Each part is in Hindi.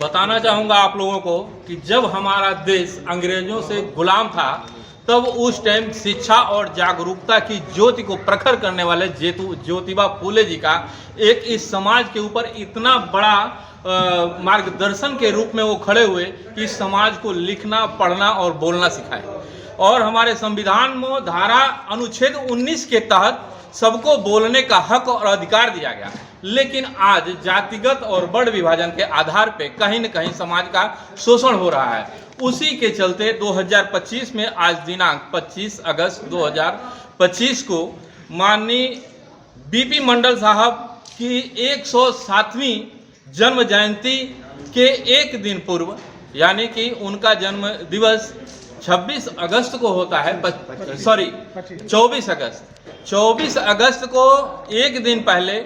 बताना चाहूँगा आप लोगों को कि जब हमारा देश अंग्रेजों से गुलाम था तब उस टाइम शिक्षा और जागरूकता की ज्योति को प्रखर करने वाले ज्योतिबा फूले जी का एक इस समाज के ऊपर इतना बड़ा मार्गदर्शन के रूप में वो खड़े हुए कि इस समाज को लिखना, पढ़ना और बोलना सिखाए। और हमारे संविधान में धारा अनुच्छेद 19 के तहत सबको बोलने का हक और अधिकार दिया गया। लेकिन आज जातिगत और बड़ विभाजन के आधार पे कहीं न कहीं समाज का शोषण हो रहा है। उसी के चलते 2025 में आज दिनांक 25 अगस्त 2025 को माननीय बीपी मंडल साहब की 107वीं जन्म जयंती के एक दिन पूर्व, यानी कि उनका जन्म दिवस 26 अगस्त को होता है, 24 अगस्त को एक दिन पहले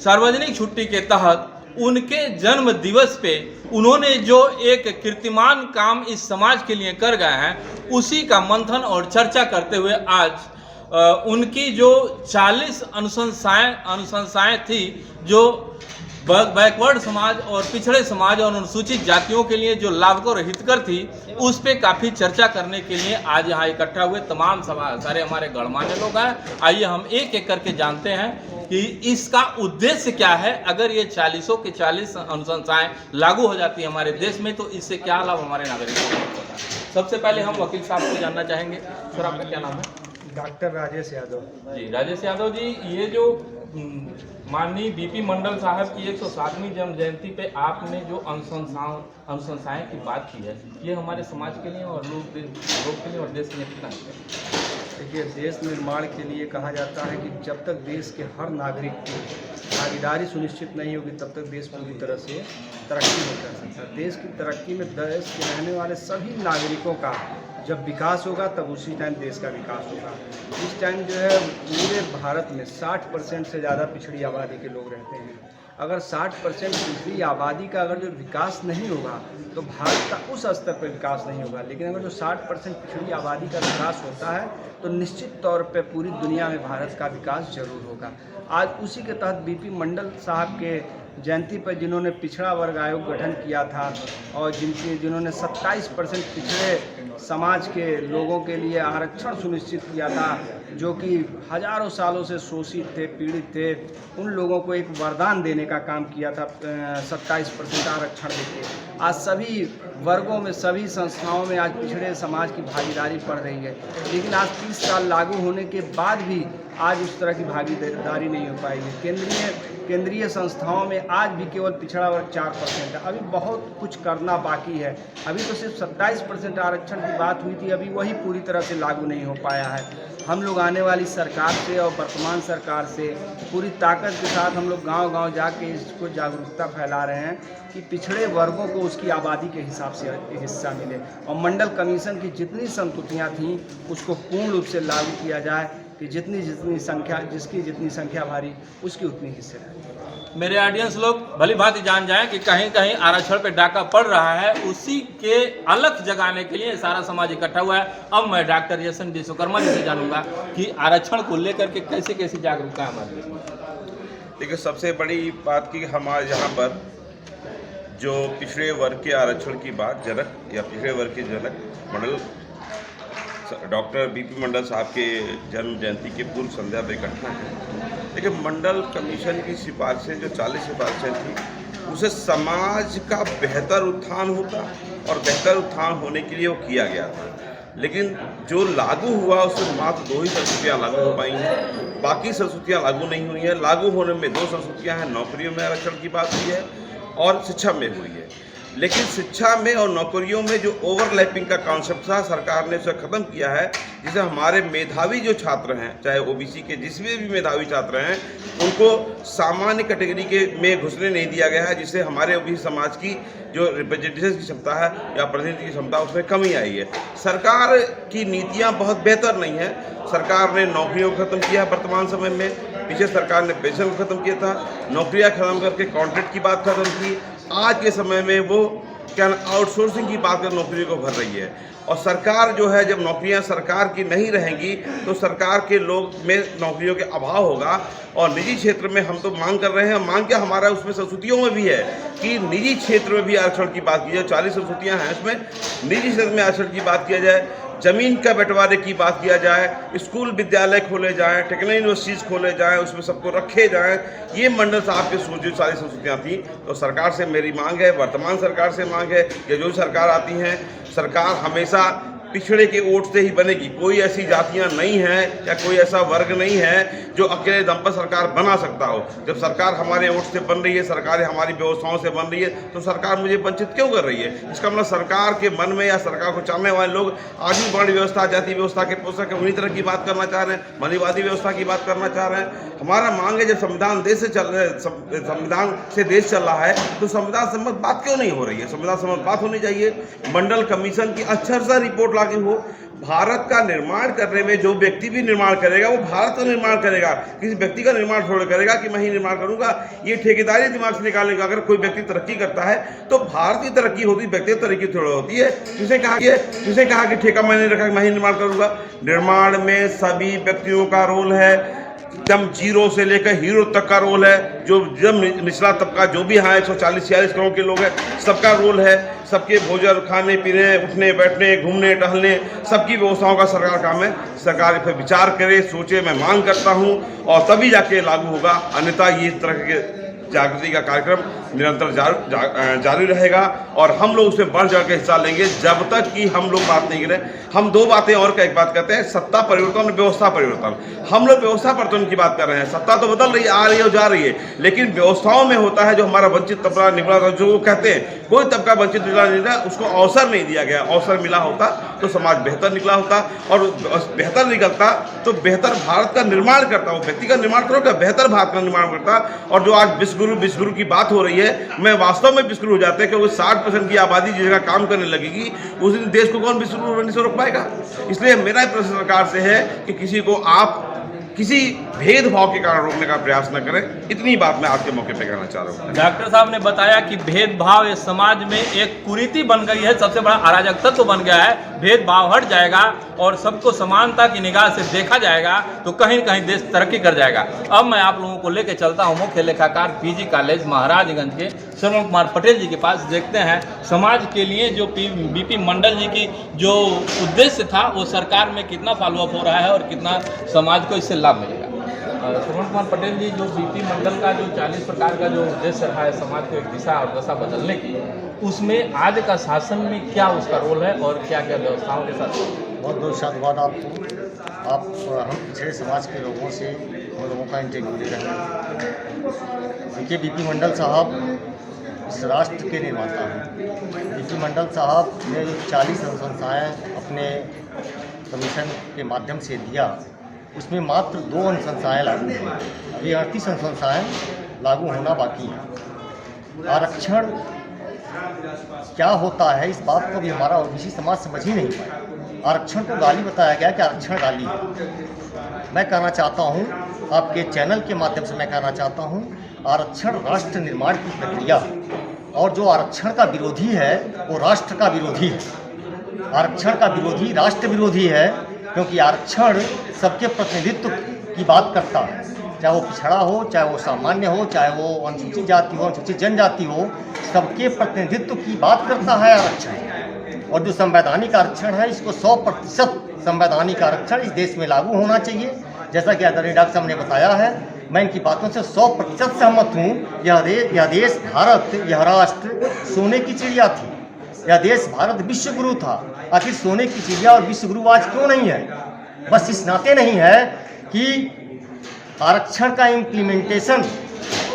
सार्वजनिक छुट्टी के तहत उनके जन्म दिवस पे उन्होंने जो एक कीर्तिमान काम इस समाज के लिए कर गए हैं, उसी का मंथन और चर्चा करते हुए आज उनकी जो 40 अनुशंसाएं थी जो बैकवर्ड समाज और पिछड़े समाज और अनुसूचित जातियों के लिए जो लाभकर और हितकर थी, उस पे काफ़ी चर्चा करने के लिए आज यहाँ इकट्ठा हुए तमाम सारे हमारे गणमान्य लोग हैं। आइए हम एक एक करके जानते हैं कि इसका उद्देश्य क्या है। अगर ये 40 के 40 अनुशंसाएं लागू हो जाती है हमारे देश में तो इससे क्या लाभ हमारे नागरिकों को होता है। सबसे पहले हम वकील साहब को जानना चाहेंगे। सर, आपका क्या नाम है? डॉक्टर राजेश यादव जी। राजेश यादव जी, ये जो माननीय बीपी मंडल साहब की 107वीं जन्म जयंती पे आपने जो अनुशंसाएं की बात की है, ये हमारे समाज के लिए और लोग के लिए और देश के लिए कितना है? देखिए, देश निर्माण के लिए कहा जाता है कि जब तक देश के हर नागरिक की भागीदारी सुनिश्चित नहीं होगी तब तक देश पूरी तरह से तरक्की नहीं कर सकता। देश की तरक्की में देश के रहने वाले सभी नागरिकों का जब विकास होगा तब उसी टाइम देश का विकास होगा। इस टाइम जो है पूरे भारत में 60% से ज़्यादा पिछड़ी आबादी के लोग रहते हैं। अगर 60% पिछड़ी आबादी का अगर जो विकास नहीं होगा तो भारत का उस स्तर पर विकास नहीं होगा। लेकिन अगर जो 60% पिछड़ी आबादी का विकास होता है तो निश्चित तौर पे पूरी दुनिया में भारत का विकास जरूर होगा। आज उसी के तहत बीपी मंडल साहब के जयंती पर जिन्होंने पिछड़ा वर्ग आयोग गठन किया था और जिन्होंने 27% पिछड़े समाज के लोगों के लिए आरक्षण सुनिश्चित किया था, जो कि हजारों सालों से शोषित थे, पीड़ित थे, उन लोगों को एक वरदान देने का काम किया था 27% आरक्षण देके। आज सभी वर्गों में, सभी संस्थाओं में आज पिछड़े समाज की भागीदारी बढ़ रही है। लेकिन आज 30 साल लागू होने के बाद भी आज उस तरह की भागीदारी नहीं हो पाएगी। केंद्रीय संस्थाओं में आज भी केवल पिछड़ा वर्ग 4% है। अभी बहुत कुछ करना बाकी है। अभी तो सिर्फ 27% आरक्षण की बात हुई थी, अभी वही पूरी तरह से लागू नहीं हो पाया है। हम लोग आने वाली सरकार से और वर्तमान सरकार से पूरी ताकत के साथ हम लोग गांव-गांव जाके इसको जागरूकता फैला रहे हैं कि पिछड़े वर्गों को उसकी आबादी के हिसाब से हिस्सा मिले और मंडल कमीशन की जितनी संस्तुतियाँ थीं उसको पूर्ण रूप से लागू किया जाए कि जिसकी जितनी संख्या भारी उसकी उतनी हिस्से रहे। मेरे ऑडियंस लोग भली भांति जान जाएं कि कहीं कहीं आरक्षण पे डाका पड़ रहा है, उसी के अलग जगाने के लिए सारा समाज इकट्ठा हुआ है। अब मैं डॉक्टर यशन विश्वकर्मा जी से जानूंगा कि आरक्षण को लेकर के कैसे कैसी जागरूकता है हमारे देश में। देखिए, सबसे बड़ी बात की हमारे यहाँ पर जो पिछड़े वर्ग के आरक्षण की बात पिछड़े वर्ग के जनक मंडल डॉक्टर बीपी मंडल साहब के जन्म जयंती के पूर्व संध्या पर इकट्ठा है। देखिए, मंडल कमीशन की सिफारिशें जो 40 सिफारिशें थी उसे समाज का बेहतर उत्थान होता और बेहतर उत्थान होने के लिए वो किया गया था। लेकिन जो लागू हुआ उसमें मात्र 2 ही संस्तुतियाँ लागू हो पाई हैं, बाकी संस्तुतियाँ लागू नहीं हुई हैं। लागू होने में 2 संस्तुतियाँ हैं, नौकरियों में आरक्षण की बात हुई है और शिक्षा में हुई है। लेकिन शिक्षा में और नौकरियों में जो ओवरलैपिंग का कॉन्सेप्ट था सरकार ने उसे ख़त्म किया है, जिसे हमारे मेधावी जो छात्र हैं, चाहे ओबीसी के जिसमें भी मेधावी छात्र हैं, उनको सामान्य कैटेगरी के में घुसने नहीं दिया गया है, जिससे हमारे ओबीसी समाज की जो रिप्रेजेंटेशन की क्षमता है या प्रतिनिधि की क्षमता उसमें कमी आई है। सरकार की नीतियाँ बहुत बेहतर नहीं है। सरकार ने नौकरियों को ख़त्म किया है वर्तमान समय में, पीछे सरकार ने पेंशन को ख़त्म किया था, नौकरियाँ ख़त्म करके कॉन्ट्रैक्ट की बात ख़त्म की। आज के समय में वो क्या आउटसोर्सिंग की बात कर नौकरियों को भर रही है। और सरकार जो है, जब नौकरियां सरकार की नहीं रहेंगी तो सरकार के लोग में नौकरियों के अभाव होगा। और निजी क्षेत्र में हम तो मांग कर रहे हैं, मांग क्या हमारा उसमें संस्कृतियों में भी है कि निजी क्षेत्र में भी आरक्षण की बात की जाए। 40 संस्कृतियाँ हैं, उसमें निजी क्षेत्र में आरक्षण की बात किया जाए, जमीन का बंटवारे की बात किया जाए, स्कूल विद्यालय खोले जाएं, टेक्निकल यूनिवर्सिटीज़ खोले जाएं, उसमें सबको रखे जाएं। ये मंडल साहब की सोच जो सारी संस्कृतियाँ थी। तो सरकार से मेरी मांग है, वर्तमान सरकार से मांग है कि जो सरकार आती हैं, सरकार हमेशा पिछड़े के वोट से ही बनेगी। कोई ऐसी जातियां नहीं हैं या कोई ऐसा वर्ग नहीं है जो अकेले दम पर सरकार बना सकता हो। जब सरकार हमारे वोट से बन रही है, सरकार हमारी व्यवस्थाओं से बन रही है, तो सरकार मुझे वंचित क्यों कर रही है? इसका मतलब सरकार के मन में या सरकार को चाहने वाले लोग आज भी वर्ण व्यवस्था, जाति व्यवस्था के पोषक उन्हीं तरह की बात करना चाह रहे हैं, मनीवादी व्यवस्था की बात करना चाह रहे हैं। हमारा मांग है, जब संविधान देश से चल रहे, संविधान से देश चल रहा है, तो संविधान सम्मत बात क्यों नहीं हो रही है? संविधान सम्मत बात होनी चाहिए। मंडल कमीशन की अच्छा सा रिपोर्ट लागू हो। भारत का निर्माण करने में जो व्यक्ति भी निर्माण करेगा वो भारत का निर्माण करेगा, किसी व्यक्ति का निर्माण थोड़ा करेगा कि मैं ही निर्माण करूंगा। ये ठेकेदारी दिमाग से निकालेगा। अगर कोई व्यक्ति तरक्की करता है तो भारत की तरक्की होती है, व्यक्ति की तरक्की थोड़ा होती है। तुझे कहा कि ठेका मैंने रखा, मैं ही निर्माण करूंगा। निर्माण में सभी व्यक्तियों का रोल है, एकदम जीरो से लेकर हीरो तक का रोल है। जो जब निचला तबका जो भी यहाँ 140-46 करोड़ के लोग हैं, सबका रोल है। सबके भोजन, खाने पीने, उठने बैठने, घूमने टहलने, सबकी व्यवस्थाओं का सरकार काम है। सरकार इस पर विचार करे, सोचे, मैं मांग करता हूँ, और तभी जाके लागू होगा। अन्यथा ये इस तरह के जागृति का कार्यक्रम निरंतर जारी रहेगा और हम लोग उसमें बढ़ चढ़ के हिस्सा लेंगे जब तक कि हम लोग बात नहीं करें। हम दो बातें और एक बात करते हैं, सत्ता परिवर्तन और व्यवस्था परिवर्तन। हम लोग व्यवस्था परिवर्तन की बात कर रहे हैं। सत्ता तो बदल रही है, आ रही है और जा रही है, लेकिन व्यवस्थाओं में होता है जो हमारा वंचित तबका निकला, जो वो कहते हैं कोई तबका वंचित निकला, उसको अवसर नहीं दिया गया। अवसर मिला होता तो समाज बेहतर निकला होता, और बेहतर निकलता तो बेहतर भारत का निर्माण करता। वो व्यक्ति का निर्माण करो, बेहतर भारत का निर्माण करता। और जो आज विश्वगुरु की बात हो रही है, मैं वास्तव में विश्वगुरु हो जाते हैं, क्योंकि 60% की आबादी जिस जगह काम करने लगेगी उस दिन देश को कौन विश्वगुरु बनने से रोक पाएगा? इसलिए मेरा प्रश्न सरकार से है कि किसी को आप किसी भेदभाव के कारण रोकने का प्रयास न करें। इतनी बात मैं आपके मौके पे कहना चाह रहा हूँ। डॉक्टर साहब ने बताया कि भेदभाव इस समाज में एक कुरीति बन गई है, सबसे बड़ा अराजक तत्व बन गया है। भेदभाव हट जाएगा और सबको समानता की निगाह से देखा जाएगा तो कहीं न कहीं देश तरक्की कर जाएगा। अब मैं आप लोगों को लेकर चलता हूँ मुख्य लेखाकार पीजी कॉलेज महाराजगंज के श्रवण कुमार पटेल जी के पास। देखते हैं समाज के लिए जो बीपी मंडल जी की जो उद्देश्य था वो सरकार में कितना फॉलोअप हो रहा है और कितना समाज को इससे लाभ मिलेगा। श्रवण कुमार पटेल जी, जो बीपी मंडल का जो 40 प्रकार का जो उद्देश्य रहा है समाज को एक दिशा और दशा बदलने की, उसमें आज का शासन में क्या उसका रोल है और क्या क्या व्यवस्थाओं के साथ? बहुत बहुत साधुवाद आपको। आप हम पिछड़े समाज के लोगों से हम लोगों का इंटरव्यू ले रहे हैं। देखिए, बीपी मंडल साहब इस राष्ट्र के निर्माता हैं। बीपी मंडल साहब ने 40 अनुशंसाएँ अपने कमीशन के माध्यम से दिया, उसमें मात्र 2 अनुशंसाएँ लागू हुई। अभी 38 अनुशंसाएँ लागू होना बाकी हैं। आरक्षण क्या होता है, इस बात को भी हमारा ओबीसी समाज समझ ही नहीं पाया। आरक्षण को गाली बताया गया कि आरक्षण गाली है। मैं कहना चाहता हूँ, आपके चैनल के माध्यम से मैं कहना चाहता हूँ, आरक्षण राष्ट्र निर्माण की प्रक्रिया है, और जो आरक्षण का विरोधी है वो राष्ट्र का विरोधी है। आरक्षण का विरोधी राष्ट्र विरोधी है, क्योंकि आरक्षण सबके प्रतिनिधित्व की बात करता है, चाहे वो पिछड़ा हो, चाहे वो सामान्य हो, चाहे वो अनुसूचित जाति हो, अनुसूचित जनजाति हो, सबके प्रतिनिधित्व की बात करता है आरक्षण। और जो संवैधानिक आरक्षण है, इसको 100% संवैधानिक आरक्षण इस देश में लागू होना चाहिए। जैसा कि आदरणीय डॉक्टर साहब ने बताया है, मैं इनकी बातों से 100% सहमत हूँ। यह देश भारत, यह राष्ट्र सोने की चिड़िया थी। यह देश भारत विश्वगुरु था। आखिर सोने की चिड़िया और विश्वगुरु आज क्यों नहीं है? बस इस नाते नहीं है कि आरक्षण का इम्प्लीमेंटेशन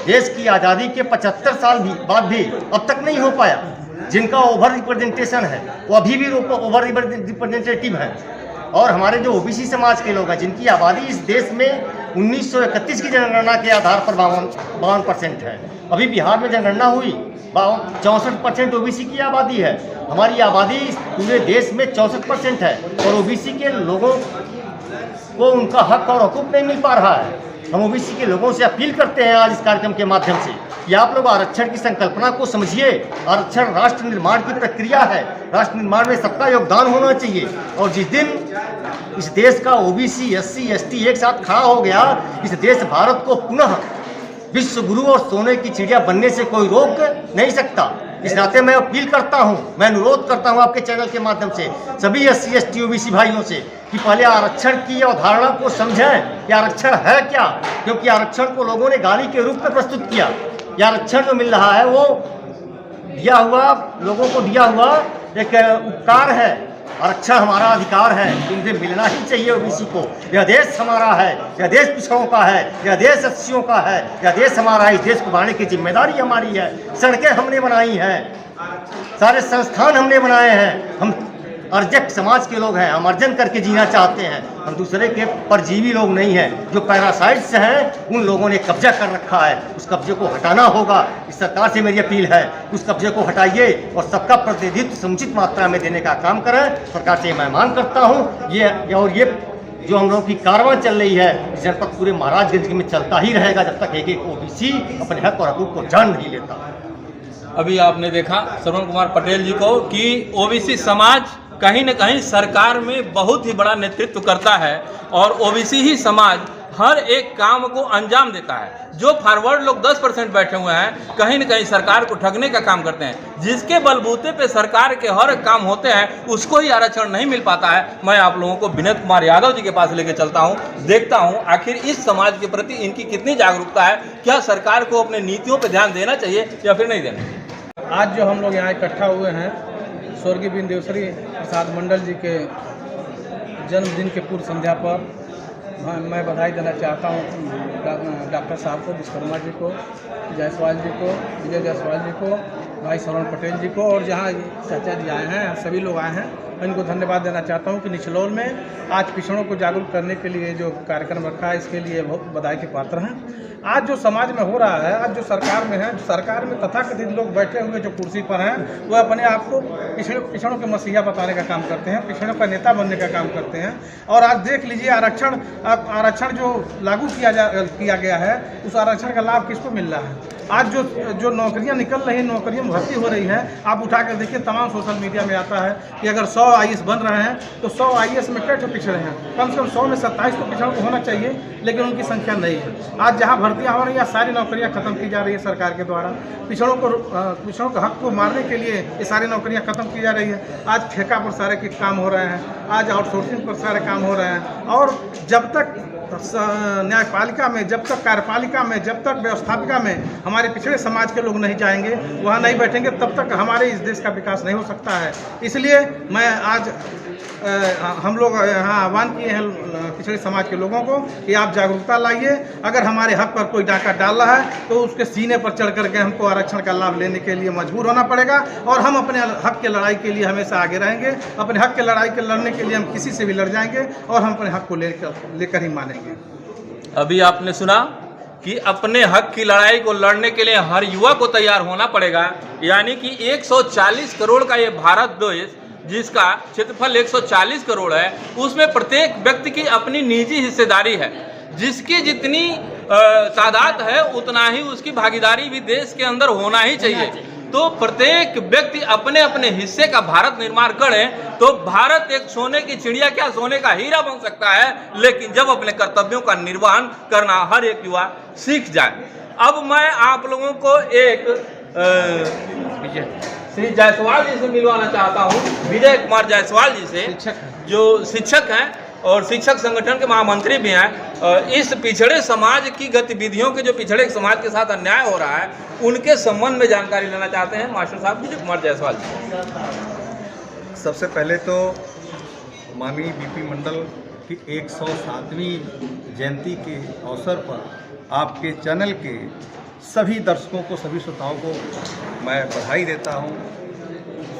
देश की आज़ादी के 75 साल बाद भी अब तक नहीं हो पाया। जिनका ओवर रिप्रेजेंटेशन है वो अभी भी ओवर रिप्रेजेंटेटिव है। और हमारे जो ओबीसी समाज के लोग हैं, जिनकी आबादी इस देश में 1931 की जनगणना के आधार पर 52% है। अभी बिहार में जनगणना हुई, 64% ओबीसी की आबादी है। हमारी आबादी पूरे देश में 64% है, और ओबीसी के लोगों को उनका हक और हकूक़ नहीं मिल पा रहा है। हम ओबीसी के लोगों से अपील करते हैं आज इस कार्यक्रम के माध्यम से कि आप लोग आरक्षण की संकल्पना को समझिए। आरक्षण राष्ट्र निर्माण की प्रक्रिया है, राष्ट्र निर्माण में सबका योगदान होना चाहिए। और जिस दिन इस देश का ओबीसी, एससी, एसटी एक साथ खड़ा हो गया, इस देश भारत को पुनः विश्व गुरु और सोने की चिड़िया बनने से कोई रोक नहीं सकता। इस नाते मैं अपील करता हूं, मैं अनुरोध करता हूं आपके चैनल के माध्यम से सभी एससी, एसटी, ओबीसी भाइयों से कि पहले आरक्षण की अवधारणा को समझें कि आरक्षण है क्या। क्योंकि आरक्षण को लोगों ने गाली के रूप में प्रस्तुत किया। यह आरक्षण जो मिल रहा है वो दिया हुआ, लोगों को दिया हुआ एक उपकार है। आरक्षण हमारा अधिकार है, इनसे मिलना ही चाहिए ओबीसी को। यह देश हमारा है, यह देश पिछड़ों का है, यह देश एससीओं का है, यह देश हमारा है। इस देश को बनाने की जिम्मेदारी हमारी है। सड़कें हमने बनाई हैं, सारे संस्थान हमने बनाए हैं। हम अर्जक समाज के लोग हैं, हम अर्जन करके जीना चाहते हैं। हम दूसरे के परजीवी लोग नहीं हैं। जो पैरासाइट्स हैं उन लोगों ने कब्जा कर रखा है, उस कब्जे को हटाना होगा। इस सरकार से मेरी अपील है, उस कब्जे को हटाइए और सबका प्रतिनिधित्व समुचित मात्रा में देने का काम करें। सरकार से मैं मांग करता हूँ। ये जो हम लोगों की कारवां चल रही है, जनपद पूरे महाराजगंज में चलता ही रहेगा जब तक एक एक ओबीसी अपने हक और हकूक को जान नहीं लेता। अभी आपने देखा श्रवण कुमार पटेल जी को कि ओबीसी समाज कहीं न कहीं सरकार में बहुत ही बड़ा नेतृत्व करता है और ओबीसी ही समाज हर एक काम को अंजाम देता है। जो फॉरवर्ड लोग 10% बैठे हुए हैं कहीं न कहीं सरकार को ठगने का काम करते हैं। जिसके बलबूते पे सरकार के हर काम होते हैं उसको ही आरक्षण नहीं मिल पाता है। मैं आप लोगों को विनोद कुमार यादव जी के पास लेके चलता हूं, देखता हूं आखिर इस समाज के प्रति इनकी कितनी जागरूकता है। क्या सरकार को अपने नीतियों पर ध्यान देना चाहिए या फिर नहीं देना चाहिए। आज जो हम लोग यहाँ इकट्ठा हुए हैं स्वर्गीय बिंदेश्वरी प्रसाद मंडल जी के जन्मदिन के पूर्व संध्या पर मैं बधाई देना चाहता हूँ डॉक्टर साहब को, विश्वकर्मा जी को, जायसवाल जी को, विजय जायसवाल जी को, भाई श्रवण पटेल जी को और जहाँ चाचा जी आए हैं, सभी लोग आए हैं, मैं इनको धन्यवाद देना चाहता हूँ कि निचलौल में आज पिछड़ों को जागरूक करने के लिए जो कार्यक्रम रखा है इसके लिए बहुत बधाई के पात्र हैं। आज जो समाज में हो रहा है, आज जो सरकार में है, सरकार में तथाकथित लोग बैठे हुए जो कुर्सी पर हैं वो अपने आप को पिछड़ों के मसीहा बताने का काम करते हैं, पिछड़ों का नेता बनने का काम करते हैं। और आज देख लीजिए आरक्षण जो लागू किया गया है उस आरक्षण का लाभ किसको मिल रहा है। आज जो नौकरियां निकल रही हैं, नौकरियां भर्ती हो रही हैं, आप उठा कर देखिए तमाम सोशल मीडिया में आता है कि अगर 100 IAS बन रहे हैं तो 100 IAS में कितने पिछड़े हैं। कम से कम 100 में 27 तो पिछड़ों को होना चाहिए, लेकिन उनकी संख्या नहीं है। आज जहां भर्तियां हो रही हैं सारी नौकरियां खत्म की जा रही है सरकार के द्वारा। पिछड़ों के हक को मारने के लिए ये सारी नौकरियां खत्म की जा रही है। आज ठेका पर सारे के काम हो रहे हैं, आज आउटसोर्सिंग पर सारे काम हो रहे हैं। और जब तक न्यायपालिका में, जब तक कार्यपालिका में, जब तक व्यवस्थापिका में हमारे पिछड़े समाज के लोग नहीं जाएंगे, वहाँ नहीं बैठेंगे, तब तक हमारे इस देश का विकास नहीं हो सकता है। इसलिए मैं आज हम लोग यहाँ आह्वान किए हैं पिछड़े समाज के लोगों को कि आप जागरूकता लाइए। अगर हमारे हक पर कोई डाका डाल रहा है तो उसके सीने पर चढ़ करके हमको आरक्षण का लाभ लेने के लिए मजबूर होना पड़ेगा और हम अपने हक के लड़ाई के लिए हमेशा आगे रहेंगे। अपने हक के लड़ाई के लड़ने के लिए हम किसी से भी लड़ जाएंगे और हम अपने हक को लेकर ही मानेंगे। अभी आपने सुना कि अपने हक की लड़ाई को लड़ने के लिए हर युवा को तैयार होना पड़ेगा। यानी कि 140 करोड़ का ये भारत देश जिसका क्षेत्रफल 140 करोड़ है, उसमें प्रत्येक व्यक्ति की अपनी निजी हिस्सेदारी है। जिसकी जितनी तादाद है उतना ही उसकी भागीदारी भी देश के अंदर होना ही चाहिए। तो प्रत्येक व्यक्ति अपने अपने हिस्से का भारत निर्माण करे तो भारत एक सोने की चिड़िया क्या सोने का हीरा बन सकता है। लेकिन जब अपने कर्तव्यों का निर्वहन करना हर एक युवा सीख जाए। अब मैं आप लोगों को एक श्री जायसवाल जी से मिलवाना चाहता हूँ, विजय कुमार जायसवाल जी से, जो शिक्षक हैं और शिक्षक संगठन के महामंत्री भी हैं। इस पिछड़े समाज की गतिविधियों के जो पिछड़े समाज के साथ अन्याय हो रहा है उनके संबंध में जानकारी लेना चाहते हैं मास्टर साहब विजय कुमार जायसवाल जी। सबसे पहले तो माननीय बीपी मंडल की 107वीं जयंती के अवसर पर आपके चैनल के सभी दर्शकों को, सभी श्रोताओं को मैं बधाई देता हूं,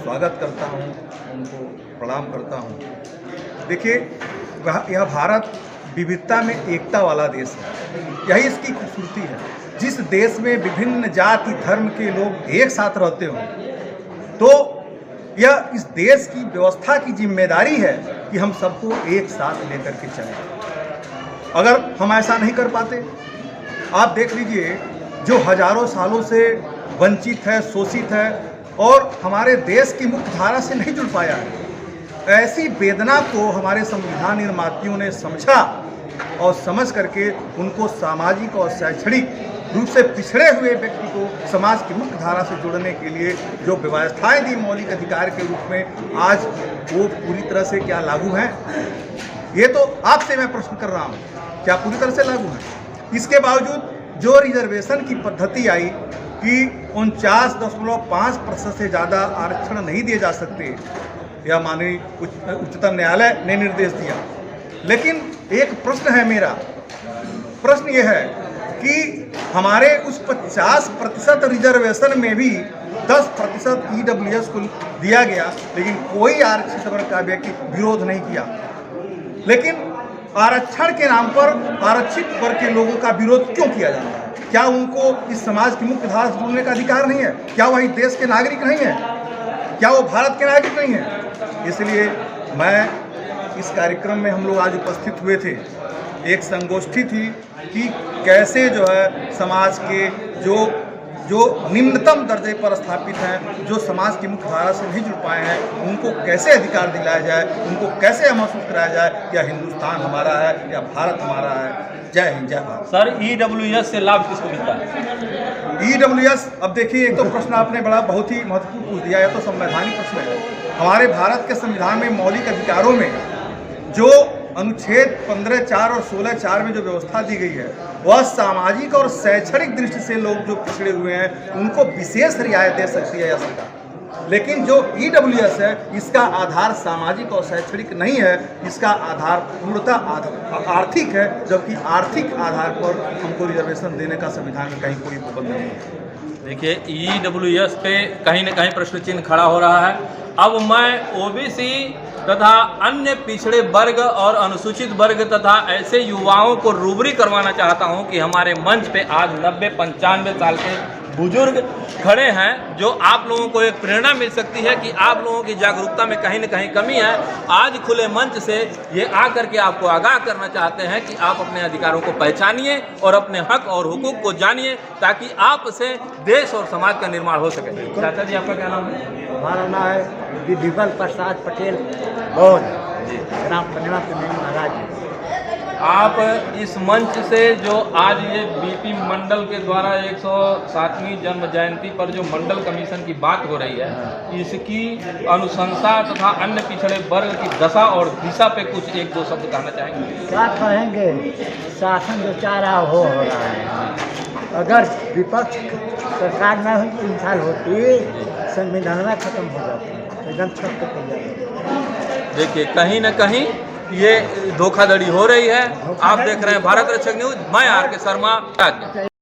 स्वागत करता हूं, उनको प्रणाम करता हूं। देखिए, यह भारत विविधता में एकता वाला देश है, यही इसकी खूबसूरती है। जिस देश में विभिन्न जाति धर्म के लोग एक साथ रहते हों तो यह इस देश की व्यवस्था की जिम्मेदारी है कि हम सबको एक साथ लेकर के चलें। अगर हम ऐसा नहीं कर पाते, आप देख लीजिए जो हजारों सालों से वंचित है, शोषित है और हमारे देश की मुख्य धारा से नहीं जुड़ पाया है। ऐसी वेदना को हमारे संविधान निर्माताओं ने समझा और समझ करके उनको सामाजिक और शैक्षणिक रूप से पिछड़े हुए व्यक्ति को समाज की मुख्य धारा से जोड़ने के लिए जो व्यवस्थाएं दी मौलिक अधिकार के रूप में, आज वो पूरी तरह से क्या लागू हैं? ये तो आपसे मैं प्रश्न कर रहा हूँ, क्या पूरी तरह से लागू है? इसके बावजूद जो रिजर्वेशन की पद्धति आई कि 49.5% से ज़्यादा आरक्षण नहीं दिए जा सकते, यह माननीय उच्चतम न्यायालय ने निर्देश दिया। लेकिन एक प्रश्न है, मेरा प्रश्न यह है कि हमारे उस 50% रिजर्वेशन में भी 10% EWS को दिया गया, लेकिन कोई आरक्षित वर्ग का व्यक्ति विरोध नहीं किया। लेकिन आरक्षण के नाम पर आरक्षित वर्ग के लोगों का विरोध क्यों किया जाता है? क्या उनको इस समाज की मुख्य धारा से जुड़ने का अधिकार नहीं है? क्या वही देश के नागरिक नहीं है? क्या वो भारत के नागरिक नहीं है? इसलिए मैं इस कार्यक्रम में हम लोग आज उपस्थित हुए थे। एक संगोष्ठी थी कि कैसे जो है समाज के जो निम्नतम दर्जे पर स्थापित हैं, जो समाज की मुख्य धारा से नहीं जुड़ पाए हैं, उनको कैसे अधिकार दिलाया जाए, उनको कैसे महसूस कराया जाए या हिंदुस्तान हमारा है या भारत हमारा है। जय हिंद, जय भारत। सर, EWS से लाभ किसको मिलता है? EWS, अब देखिए, एक तो प्रश्न आपने बहुत ही महत्वपूर्ण पूछ दिया है, तो संवैधानिक प्रश्न है। हमारे भारत के संविधान में मौलिक अधिकारों में जो अनुच्छेद 15(4) और 16(4) में जो व्यवस्था दी गई है, वह सामाजिक और शैक्षणिक दृष्टि से लोग जो पिछड़े हुए हैं उनको विशेष रियायत दे सकती है यह सरकार। लेकिन जो EWS है, इसका आधार सामाजिक और शैक्षणिक नहीं है, इसका आधार पूर्णतः आर्थिक है, जबकि आर्थिक आधार पर हमको रिजर्वेशन देने का संविधान में कहीं कोई उपबंध नहीं है। देखिए, EWS पे कहीं न कहीं प्रश्न चिन्ह खड़ा हो रहा है। अब मैं OBC तथा अन्य पिछड़े वर्ग और अनुसूचित वर्ग तथा ऐसे युवाओं को रूबरी करवाना चाहता हूं कि हमारे मंच पे आज 90-95 साल के बुजुर्ग खड़े हैं, जो आप लोगों को एक प्रेरणा मिल सकती है कि आप लोगों की जागरूकता में कहीं न कहीं कमी है। आज खुले मंच से ये आकर के आपको आगाह करना चाहते हैं कि आप अपने अधिकारों को पहचानिए और अपने हक और हुकूक को जानिए, ताकि आपसे देश और समाज का निर्माण हो सके। चाचा जी, आपका क्या नाम है? हमारा नाम है विमल प्रसाद पटेल, बौद्ध, ग्राम पनेवा महाराज। आप इस मंच से जो आज ये BP मंडल के द्वारा 107वीं जन्म जयंती पर जो मंडल कमीशन की बात हो रही है, इसकी अनुशंसा तथा अन्य पिछड़े वर्ग की दशा और दिशा पे कुछ 1-2 शब्द कहना चाहेंगे? क्या कहेंगे, शासन जो चाह रहा हो रहा है। अगर विपक्ष सरकार न 3 साल होती, संविधान में खत्म हो जाती, एकदम छत पे पड़ जाती। देखिए, कहीं न कहीं ये धोखाधड़ी हो रही है। आप देख रहे हैं भारत रक्षक न्यूज, मैं RK शर्मा।